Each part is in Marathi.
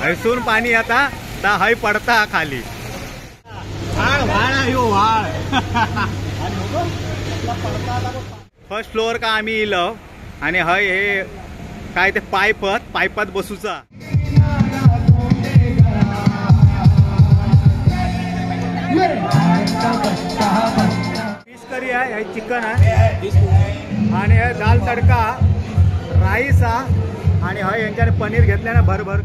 हैसून पाणी आता हय पडता खाली फर्स्ट फ्लोअर का आम्ही इलो आणि हय हे काय ते पायपात बसूचा फिश करी आहे, हे चिकन आहे आणि हे दाल तडका राईस आणि हय यांच्याने पनीर घेतले ना भरभर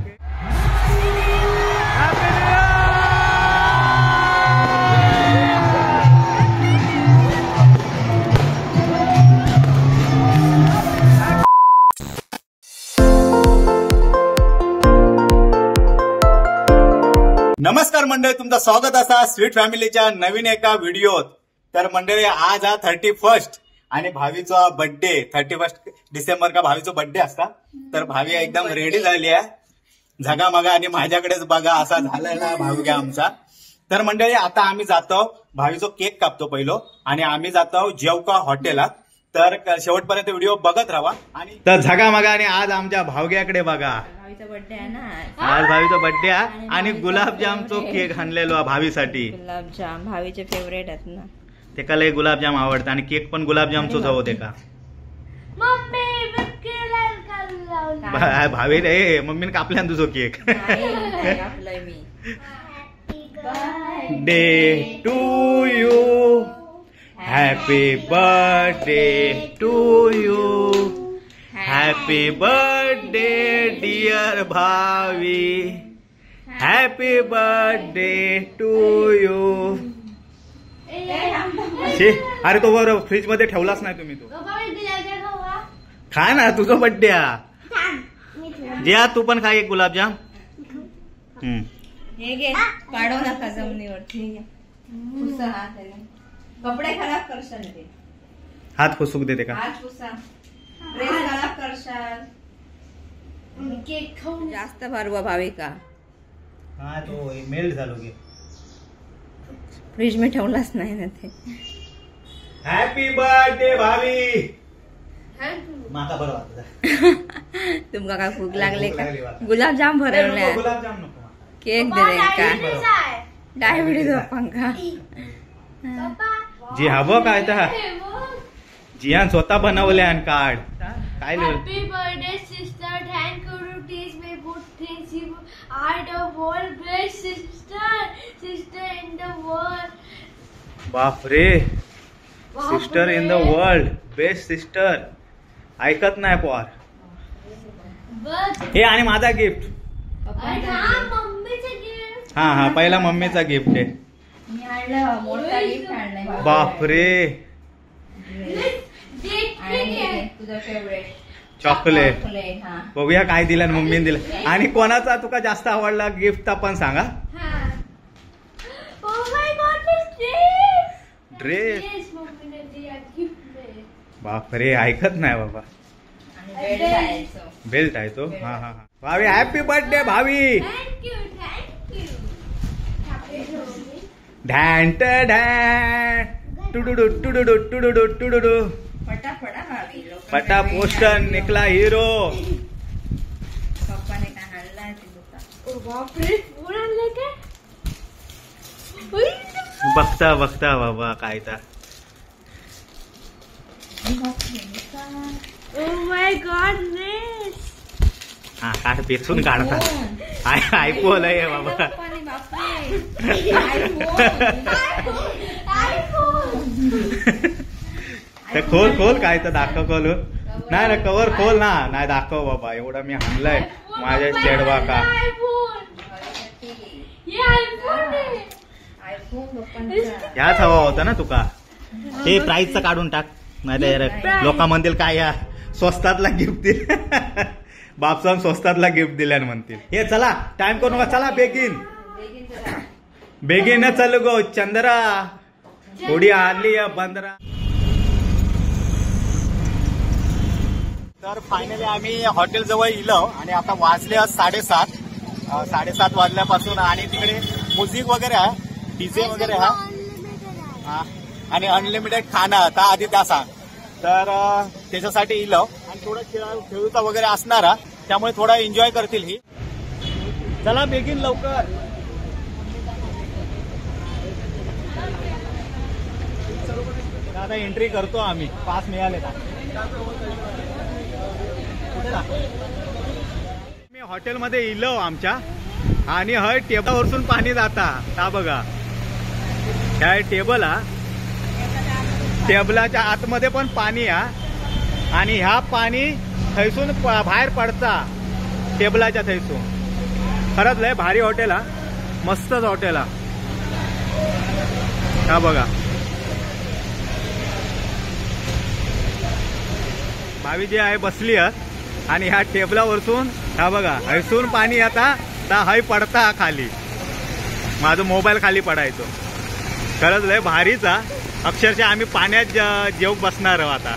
नमस्कार मंडळी, तुमचं स्वागत असा स्वीट फॅमिलीच्या नवीन एका व्हिडिओत। तर मंडळी आज हा 31 आणि भावीचा बर्थडे 31 डिसेंबर का भावीचा बर्थडे असता। तर भावी एकदम रेडी झाली आहे झगामगा आणि माझ्याकडेच बघा असा झालाय ना भावग्या आमचा। तर मंडळी आता आम्ही जातो भावीचा केक कापतो पहिलो आणि आम्ही जातो जेवका हॉटेलात। तर शेवटपर्यंत व्हिडिओ बघत राहा आणि तर झगामगा आणि आज आमच्या भावग्याकडे बघा बर्थडे आहे ना आज भावीचा बर्थडे आहे आणि गुलाबजामचो केक आणलेलो भावीसाठी। गुलाबजाम भावीचे फेवरेट आहेत ना, ते का लय गुलाबजाम आवडतं आणि केक पण गुलाबजामचोच हवं ते का भावी रे मम्मीने कापल्या तुझो केक कापलाय मी। Day to you happy birthday to you happy birthday dear भावी हॅपी बर्थडे टू यू। अरे तो बरोबर फ्रीज मध्ये ठेवलाच नाही तुम्ही, तो खा ना तुझा बर्थडे जिया तू पण खा एक गुलाबजाम। हे घे पाडव नका जमिनीवरती, कपडे खराब करशाल ते हात फुसूक देते का हात पुसा ड्रेस खराब करशाल केक खाऊन जास्त भरवा भाविका हा तो मेल्ट झालो गे फ्रीज में ठेवलाच नाही ना ते। हॅपी बर्थडे भावी माका बरं वाटतं तुमका काय भूक लागले का गुलाबजाम भरवले गुलाबजाम नको केक दे का डायबिटीज पंखा जी हवं काय तर जियान स्वतः बनवले आणि कार्ड काय Happy birthday sister, thank you to teach me good things. You are the world best sister in the world. बापरे sister in the world best sister ऐकत नाही पोर हे आणि माझा गिफ्ट मम्मीचं gift. हा पहिला मम्मीचा गिफ्ट आहे। मी आणलं मोठा गिफ्ट आणलाय बापरे तुझं फेवरेट चॉकलेट बघूया काय दिलं मम्मीने दिलं आणि कोणाचा तुका जास्त आवडला गिफ्ट आपण सांगा। Oh my God, this dress. Dress Yes, मम्मीने दिया gift. बापरे ऐकत नाही बाबा बेल्ट आहे तो हा भावी हॅपी बर्थडे भावी Thank you. ढॅन्ट टुडुडू टुडुडू टुडुडू टुडुडू फटाफटा भावी पटा पोस्टर निकला हिरो पप्पाने काय आणलाय ते दुकान Oh बापरे, फोन आणले काय? बघता बाबा काय तर Oh my God, dress. हा काय पेचून काढता आयफोन आहे बाबा ते खोल काय तर दाखव खोल नाही कवर खोल नाही दाखव बाबा एवढा मी आणलाय माझ्या चेडवा का ह्याच हवा होता ना तुका हे प्राईजचं काढून टाक नाही लोक म्हणतील काय या स्वस्तातला गिफ्ट दिल बापसान स्वस्तातला गिफ्ट दिल्यान म्हणतील। हे चला टाइम करू नका चला बेगीन चल गो चंद्रा थोडी आली बंदरा। तर फायनली आम्ही हॉटेल जवळ इलो आणि आता वाजले 7:30 वाजल्यापासून आणि तिकडे म्युझिक वगैरे आहे डीजे वगैरे आहे आणि अनलिमिटेड खाना आता आधी त्या सांग तर त्याच्यासाठी इलो आणि थोडं खेळूचा वगैरे असणार त्यामुळे थोडा एन्जॉय करतील ही चला बेगीन लवकर. आता एंट्री करतो आम्ही. पास मिळाले का? मी हॉटेलमध्ये इलो आमच्या आणि हय टेबलवरसून पाणी जाता. ता बघा ह्या टेबल हा, टेबलाच्या आतमध्ये पण पाणी हा आणि ह्या पाणी थैसून बाहेर पडता टेबलाच्या थैसून. खरंच लय भारी हॉटेल हा, मस्तच हॉटेल हा. हा बघा भावी जी आहे बसली आहेत आणि ह्या टेबलावरसून हा बघा हैसून पाणी आता ता हय पडता खाली. माझा मोबाईल खाली पडायचो. खरंच लय भारीच हा. अक्षरशः आम्ही पाण्यात जेव बसणार आहोत आता.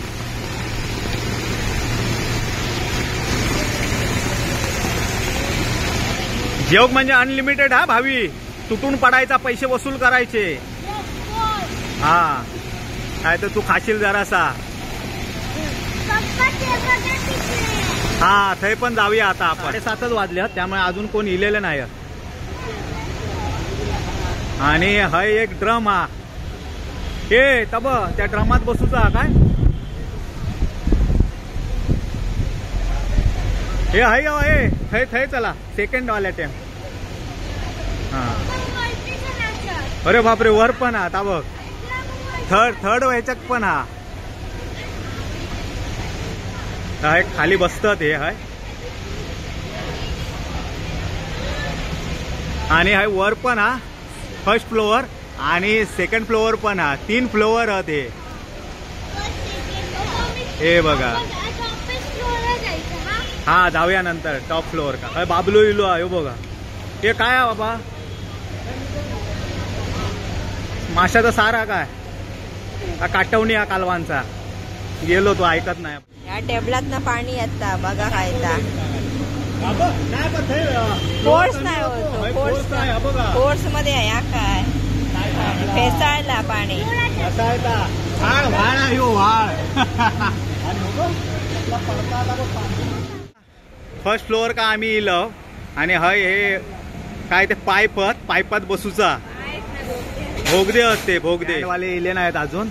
जेवक म्हणजे अनलिमिटेड हा भावी. तुटून पडायचा, पैसे वसूल करायचे. हा काय तर तू खाशील जरासा. हा थंय पण जाऊया आता आपण. 7:30 वाजले त्यामुळे अजून कोण इलेलं नाही. आणि हय एक ड्रम हा. हे तब त्या ड्रमात बसूचा काय हे हाय हे थंय थंय चला सेकंड वाल्या टाइम. हा अरे बापरे वर पण हा. ता बघ थर्ड व्हायच्यात पण हा. हाय खाली बसतात हे हाय. आणि हाय वर पण हा. फर्स्ट फ्लोअर आणि सेकंड फ्लोअर पण हा. 3 फ्लोअर आहेत हे बघा. हा जाऊया नंतर टॉप फ्लोअर का. बाबलो इलो आहे बघा. हे काय आहे बाबा? माशाचा सारा काय काटवणी हा कालवांचा. गेलो तो ऐकत नाही. या टेबलात ना पाणी येता बघा खायचा. फोर्स नाही होतो. फोर्स मध्ये आहे या काय फेसायला पाणी. फर्स्ट फ्लोअर का आम्ही इलो आणि हय हे काय ते पाईपात बसूचा भोगदे असते. भोगदे वाले इले नाहीत अजून.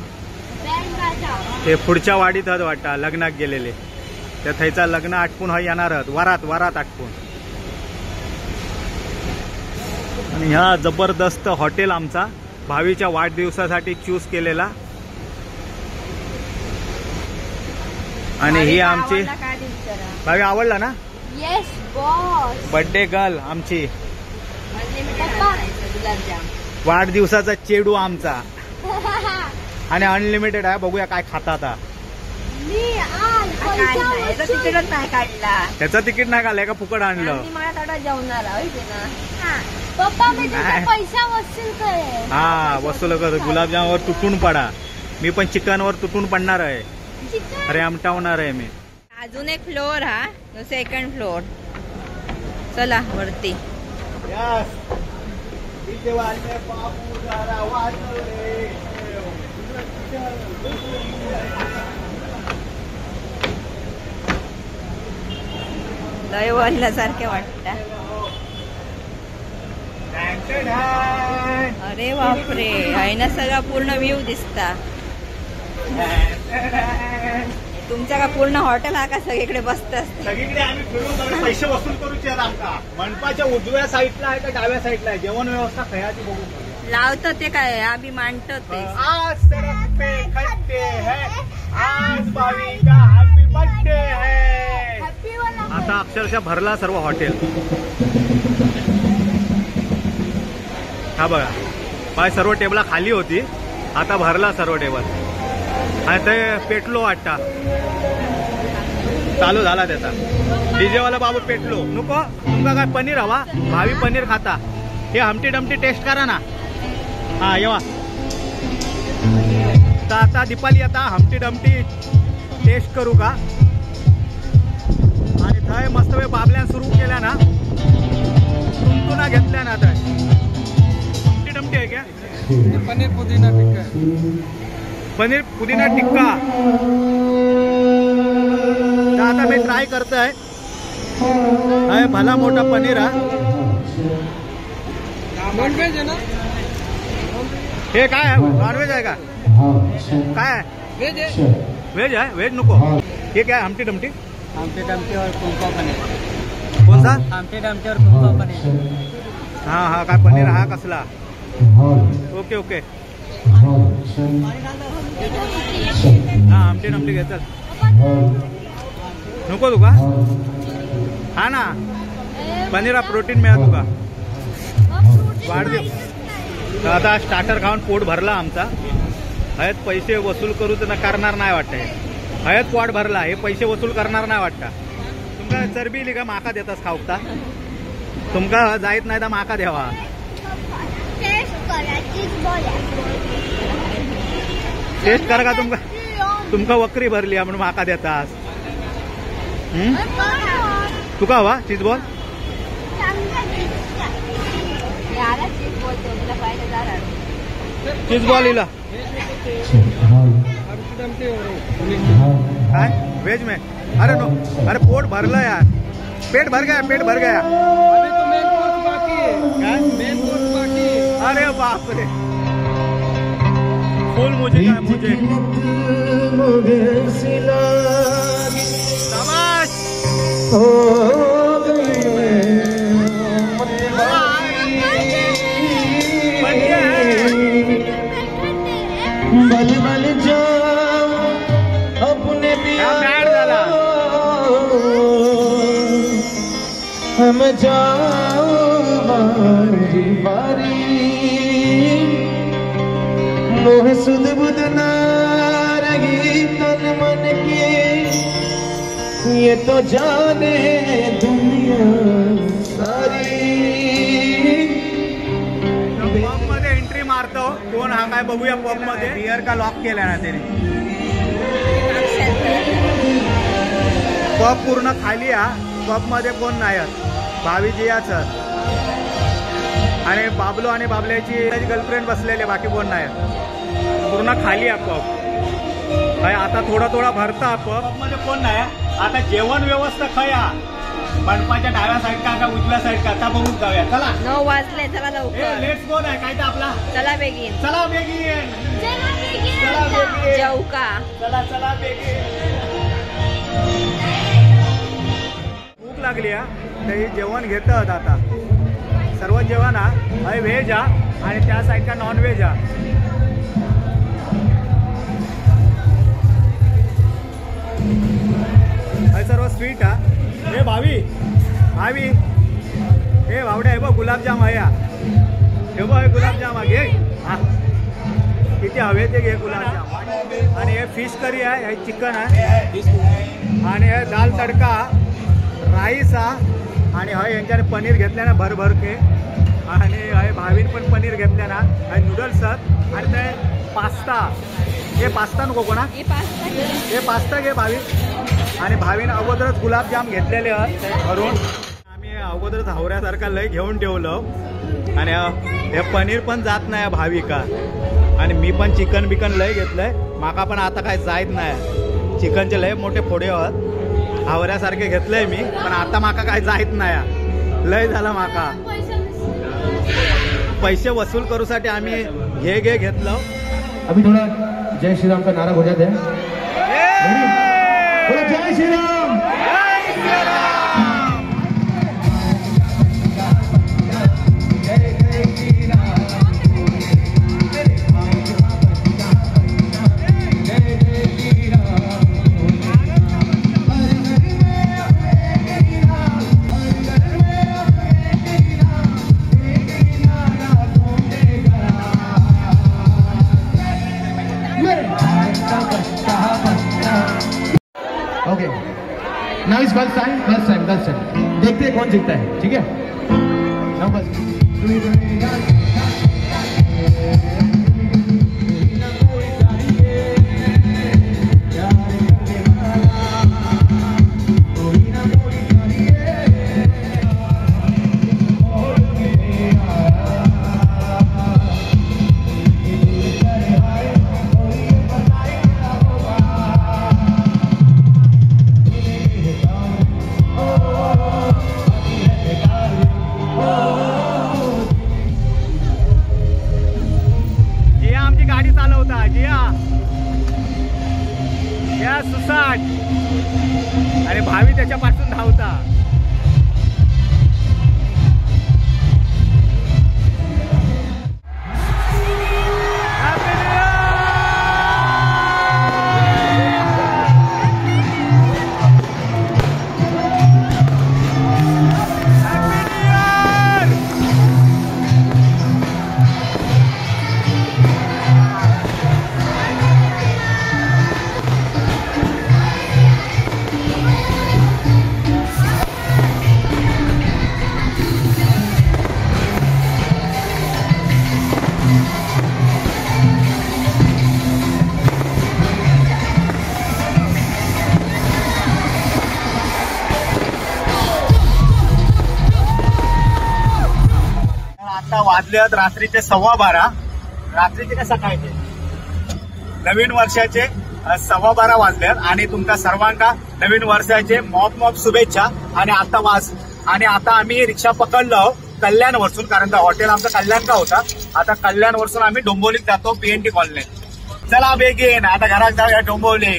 ते पुढच्या वाडीत आहेत वाटतं लग्नात गेलेले. त्या थैचा लग्न आटपून हय येणार वरात आटपून. आणि ह्या जबरदस्त हॉटेल आमचा भावीच्या वाढदिवसासाठी चूज केलेला. आणि ही आमची भावी आवडला ना. Yes boss. बर्थडे गर्ल आमची. वाढदिवसाचा चेडू आमचा. आणि अनलिमिटेड आहे. बघूया काय खाता आता. तिकीटच नाही काढला. त्याचं तिकीट नाही काढलंय का फुकट आणलं. मला थोडा जेवणार पप्पा मी तुझे पैसा वसूल करेन. हा वसूल कर. गुलाबजामवर तुटून पडा. मी पण चिकनवर तुटून पडणार आहे. अरे आमटावणार आहे मी. अजून एक फ्लोअर हा. Second floor. चला वरती. लय वळल्यासारखे वाटत. अरे बापरे आहे ना सगळा पूर्ण व्ह्यू दिसता. तुमच्या का पूर्ण हॉटेल हा का सगळीकडे बसतात. सगळीकडे आम्ही फिरून पैसे वसूल करूचे आमका. मंडपाच्या उजव्या साईडला आहे का डाव्या साईडला आहे जेवण व्यवस्था खयाची बघू लावतं ते काय आम्ही मांडतो ते. आज सड़क पे खट्टे है. आज भावी का हॅपी बर्थडे है. आता अक्षरशः भरला सर्व हॉटेल. हा बघा पाय सर्व टेबला खाली होती. आता भरला सर्व टेबल. आणि ते पेटलो वाटता चालू झाला त्याचा. डीजे वाला बाबू पेटलो नको. तुमका काय पनीर हवा. भावी पनीर खाता. हे हमटी डमटी टेस्ट करा ना. हा येवा. तर आता दीपाली आता हमटी डमटी टेस्ट करू का. आणि थंय मस्त वेळ बाबल्या सुरू केल्या ना. तुमतुना घेतल्या ना. तर हमटी डमटी आहे क्या. पनीर पुदीना टिक्का. पनीर पुदीना टिक्का. तर आता मी ट्राय करतोय. भला मोठा पनीर हा. नॉनव्हेज आहे ना? हे काय आहे? नॉनव्हेज आहे का? काय आहे? व्हेज आहे. व्हेज आहे? व्हेज नको. हे काय आमटी डमटी? आमटे डमटे और कुंपा पनीर. कोणता? आमटे डमटे और कुंपा पनीर. हा हा काय पनीर हा कसला? Okay okay. हा आमटी डमटी घेतात. नको तुका? हा ना पनीर प्रोटीन मिळा तुका. वाढ आता स्टार्टर खाऊन पोट भरला आमचा. हयत पैसे वसूल करू तर करणार नाही वाटतं. हयत पोट भरला हे पैसे वसूल करणार नाही वाटतं. तुमका चरबी इली का माका देतास खाऊकता? तुमका जायत नाही तर माका द्यावा. टेस्ट कर का तुमका वक्री भरली म्हणून माका देतास. तुका हवा चीज बॉल? चीज बॉल इला आमटे डमटे और काय वेज में? अरे नो अरे पोट भरलं यार. पेट भर गया पेट भर गया. अभी तो मेन कोर्स बाकी है. काय मेन कोर्स बाकी है. अरे बाप रे फुल मुझे काय मुझे शाबाश. बढ़िया है. बल बल जाओ अपने क्या बैठ झाला. हम जाओ बारी बारी मोह सुध बुध ना रही तन मन की ये तो जाने दुनिया सारी. पब मध्ये एंट्री मारतो कोण हा काय बघूया. पब मध्ये बियर का लॉक केला ना त्याने. पब पूर्ण खाली हा. पब मध्ये कोण नाही. भावीजी याच आणि बाबलो आणि बाबल्याची गर्लफ्रेंड बसलेले बाकी कोण नाही. पूर्ण खाली आहे पब. आता थोडा थोडा भरता पब मध्ये कोण नाही. आता जेवण व्यवस्था खया मंडपाच्या डाव्या साईड का उजव्या साईड का आता बघून जाऊया. चला 9 वाजले चला लवकर. Let's go. नाही काय तर आपला चला बेगीन. चला बेगीन. चला बेगीन. जाऊ का? चला चला बेगीन. भूक लागली हा तर जेवण घेतात आता सर्व जेवण हा व्हेज हा आणि त्या साईड का नॉन व्हेज हा. सर्व स्वीट हा. हे भावी भावी हे भावड्या हे बघ गुलाबजाम आहे. हे बघ हे गुलाबजाम हा घे. हा किती हवे ते घे गुलाबजाम. आणि हे फिश करी आहे. हे चिकन आहे आणि हे दाल तडका राईस हा आणि हय यांच्याने पनीर घेतल्या ना भरभर के. आणि हय भावीन पण पनीर घेतल्या ना. हय नूडल्स आणि ते पास्ता. हे पास्ता नको कोणा. हे पास्ता घे भावी. आणि भावीन अगोदरच गुलाबजाम घेतलेले भरून. आम्ही अगोदरच हावऱ्यासारखा लय घेऊन ठेवलं. आणि हे पनीर पण जात नाही भाविका. आणि मी पण चिकन बिकन लय घेतलंय. माका पण आता काय जायत नाही. चिकनचे लय मोठे फोडे आहेत हावऱ्यासारखे घेतलंय मी. पण आता माका काय जायत नाही. लय झालं माका. पैसे वसूल करूसाठी आम्ही घे घेतलं. अभी थोड़ा जय श्री राम का नारा हो जाता है. जय श्री राम. ओके नाउ इस गर्ल्स टाइम देखते हैं कौन जीतता है. ठीक है नाउ बस. Oh आणि भावी त्याच्यापासून धावता. आता वाजल्यात रात्रीचे 12:15. रात्रीचे का सकाळचे नवीन वर्षाचे 12:15 वाजल्यात आणि तुमच्या सर्वांना नवीन वर्षाचे मॉप शुभेच्छा. आणि आता आम्ही रिक्षा पकडलो कल्याण वरसून, कारण का हॉटेल आमचं कल्याण का होता. आता कल्याण वरसून आम्ही डोंबिवलीत जातो PNT कॉलनीत. चला बेगीन आता घरात जाऊया डोंबिवली.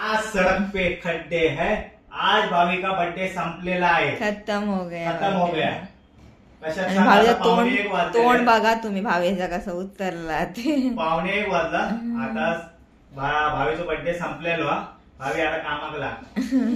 आज सड़क पे खड्डे है. आज भावी का बर्थडे संपलेला आहे. खत्म हो गया. कशात आणि सांगा, भावेचं आता पावणे एक वाजले. तोंड बघा तुम्ही भावेचा कसं उतरला ते. 1:15 वाजला. आता भावीचा बर्थडे संपलेलो. भावी आता कामाकला.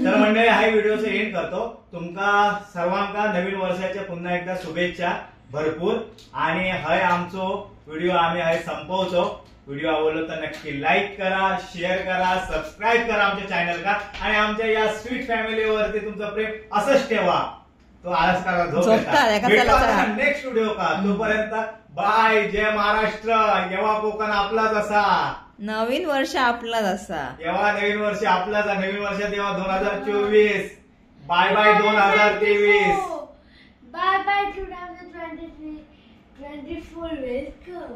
तर मंडळी हा व्हिडिओचं एंड करतो. तुमका सर्वांका नवीन वर्षाच्या पुन्हा एकदा शुभेच्छा भरपूर. आणि हय आमचो व्हिडिओ आम्ही हय संपवतो. व्हिडिओ आवडलो तर नक्की लाईक करा, शेअर करा, सबस्क्राईब करा आमच्या चॅनलला. आणि आमच्या या स्वीट फॅमिलीवरती तुमचं प्रेम असंच ठेवा. तो आळस करा झोप. नेक्स्ट व्हिडिओ का तोपर्यंत बाय. जय महाराष्ट्र. येवा कोकण आपलाच असा. नवीन वर्ष आपलाच असा. येवा नवीन वर्ष आपलाच. नवीन वर्षात येवा 2024. Bye bye 2023. Bye bye 2023. 24 welcome.